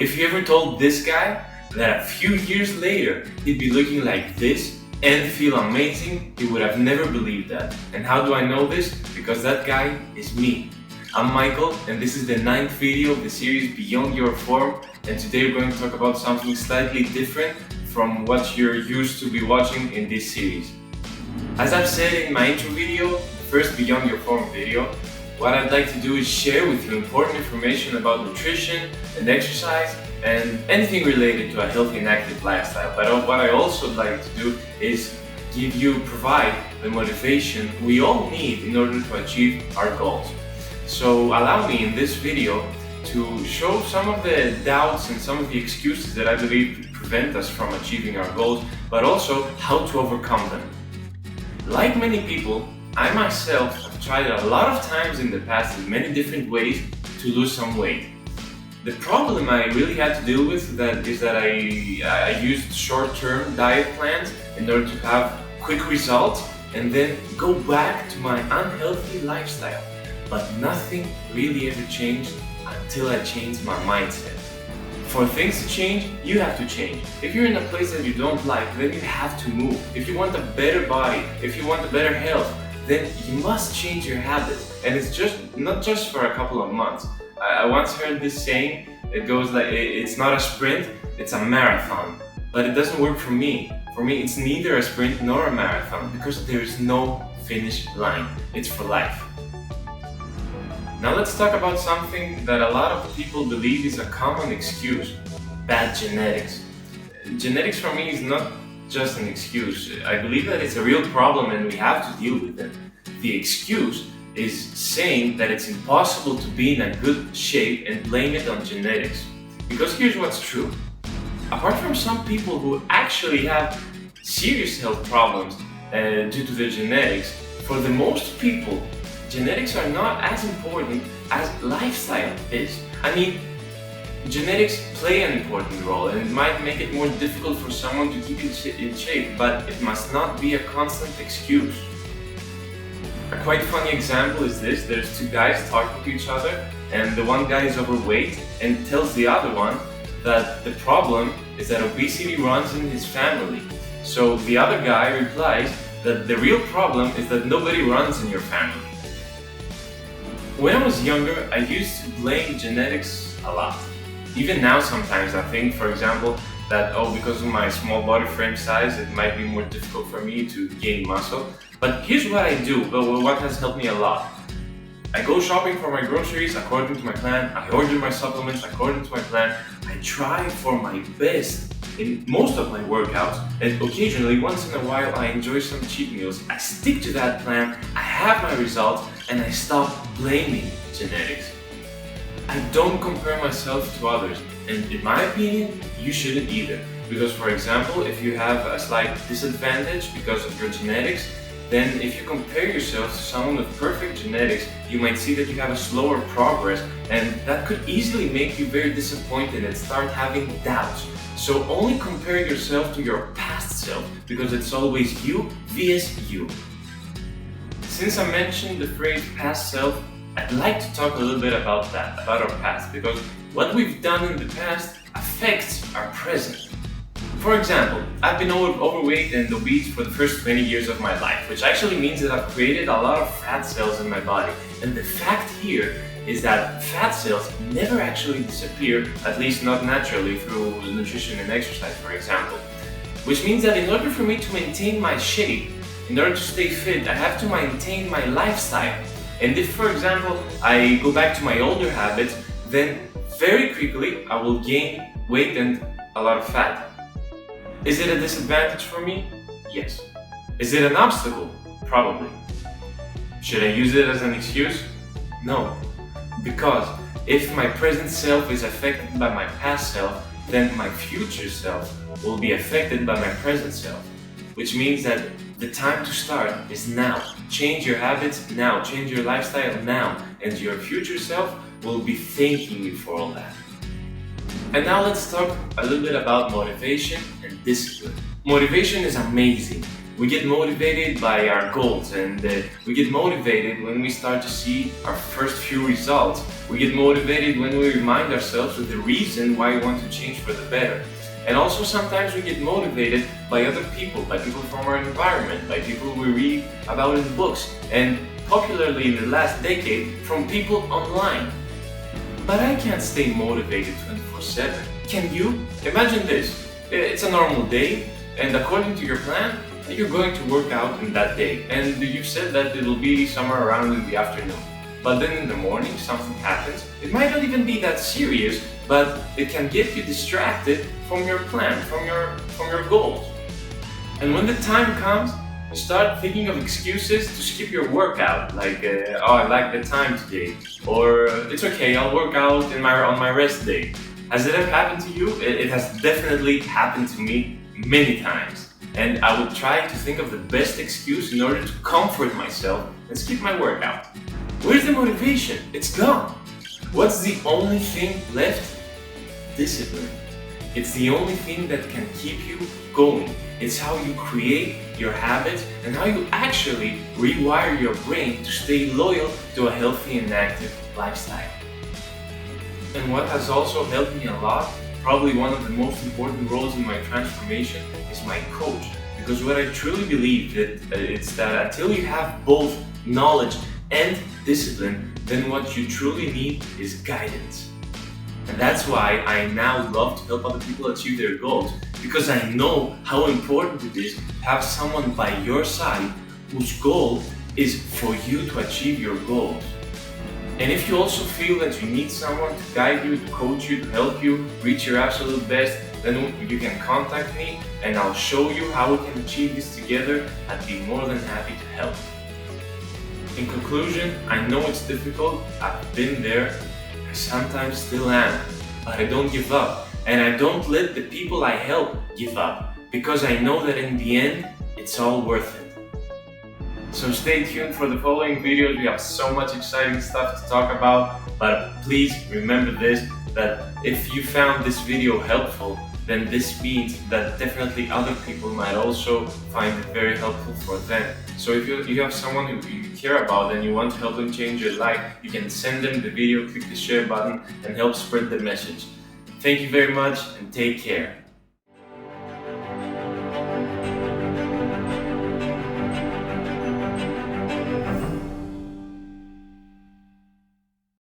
If you ever told this guy that a few years later he'd be looking like this and feel amazing, he would have never believed that. And how do I know this? Because that guy is me. I'm Michael, and this is the 9th video of the series Beyond Your Form, and today we're going to talk about something slightly different from what you're used to be watching in this series. As I've said in my intro video, the first Beyond Your Form video, what I'd like to do is share with you important information about nutrition and exercise and anything related to a healthy and active lifestyle. But what I also like to do is provide the motivation we all need in order to achieve our goals. So allow me in this video to show some of the doubts and some of the excuses that I believe prevent us from achieving our goals, but also how to overcome them. Like many people, I myself have tried a lot of times in the past in many different ways to lose some weight. The problem I really had to deal with is that I used short-term diet plans in order to have quick results and then go back to my unhealthy lifestyle. But nothing really ever changed until I changed my mindset. For things to change, you have to change. If you're in a place that you don't like, then you have to move. If you want a better body, if you want a better health, then you must change your habits. And it's not just for a couple of months. I once heard this saying, it goes like, it's not a sprint, it's a marathon. But it doesn't work for me. For me, it's neither a sprint nor a marathon because there is no finish line. It's for life. Now let's talk about something that a lot of people believe is a common excuse: bad genetics. Genetics for me is not just an excuse. I believe that it's a real problem and we have to deal with it. The excuse is saying that it's impossible to be in a good shape and blame it on genetics. Because here's what's true. Apart from some people who actually have serious health problems due to their genetics, for the most people, genetics are not as important as lifestyle is. I mean, genetics play an important role and it might make it more difficult for someone to keep in shape, but it must not be a constant excuse. A quite funny example is this: there's two guys talking to each other and the one guy is overweight and tells the other one that the problem is that obesity runs in his family. So the other guy replies that the real problem is that nobody runs in your family. When I was younger, I used to blame genetics a lot. Even now sometimes I think, for example, that because of my small body frame size, it might be more difficult for me to gain muscle. But here's what I do, what has helped me a lot. I go shopping for my groceries according to my plan, I order my supplements according to my plan, I try for my best in most of my workouts, and occasionally, once in a while, I enjoy some cheat meals. I stick to that plan, I have my results, and I stop blaming genetics. I don't compare myself to others, and in my opinion, you shouldn't either. Because, for example, if you have a slight disadvantage because of your genetics, then if you compare yourself to someone with perfect genetics, you might see that you have a slower progress, and that could easily make you very disappointed and start having doubts. So only compare yourself to your past self, because it's always you vs you. Since I mentioned the phrase past self, I'd like to talk a little bit about that, about our past, because what we've done in the past affects our present. For example, I've been overweight and obese for the first 20 years of my life, which actually means that I've created a lot of fat cells in my body. And the fact here is that fat cells never actually disappear, at least not naturally through nutrition and exercise, for example. Which means that in order for me to maintain my shape, in order to stay fit, I have to maintain my lifestyle. And if, for example, I go back to my older habits, then very quickly I will gain weight and a lot of fat. Is it a disadvantage for me? Yes. Is it an obstacle? Probably. Should I use it as an excuse? No. Because if my present self is affected by my past self, then my future self will be affected by my present self. Which means that the time to start is now. Change your habits now, change your lifestyle now, and your future self will be thanking you for all that. And now let's talk a little bit about motivation and discipline. Motivation is amazing. We get motivated by our goals, and we get motivated when we start to see our first few results. We get motivated when we remind ourselves of the reason why we want to change for the better. And also sometimes we get motivated by other people, by people from our environment, by people we read about in books, and popularly in the last decade, from people online. But I can't stay motivated 24/7. Can you? Imagine this. It's a normal day, and according to your plan, you're going to work out in that day. And you've said that it'll be somewhere around in the afternoon. But then in the morning, something happens. It might not even be that serious, but it can get you distracted from your plan, from your goals. And when the time comes, you start thinking of excuses to skip your workout, like, oh, I lack the time today, or it's okay, I'll work out on my rest day. Has it ever happened to you? It has definitely happened to me many times. And I would try to think of the best excuse in order to comfort myself and skip my workout. Where's the motivation? It's gone. What's the only thing left? Discipline. It's the only thing that can keep you going. It's how you create your habits and how you actually rewire your brain to stay loyal to a healthy and active lifestyle. And what has also helped me a lot, probably one of the most important roles in my transformation, is my coach. Because what I truly believe it's that until you have both knowledge and discipline, then what you truly need is guidance. And that's why I now love to help other people achieve their goals, because I know how important it is to have someone by your side whose goal is for you to achieve your goals. And if you also feel that you need someone to guide you, to coach you, to help you reach your absolute best, then you can contact me and I'll show you how we can achieve this together. I'd be more than happy to help. In conclusion, I know it's difficult, I've been there, I sometimes still am, but I don't give up. And I don't let the people I help give up, because I know that in the end, it's all worth it. So stay tuned for the following videos. We have so much exciting stuff to talk about, but please remember this, that if you found this video helpful, then this means that definitely other people might also find it very helpful for them. So if you have someone who you care about and you want to help them change their life, you can send them the video, click the share button, and help spread the message. Thank you very much and take care.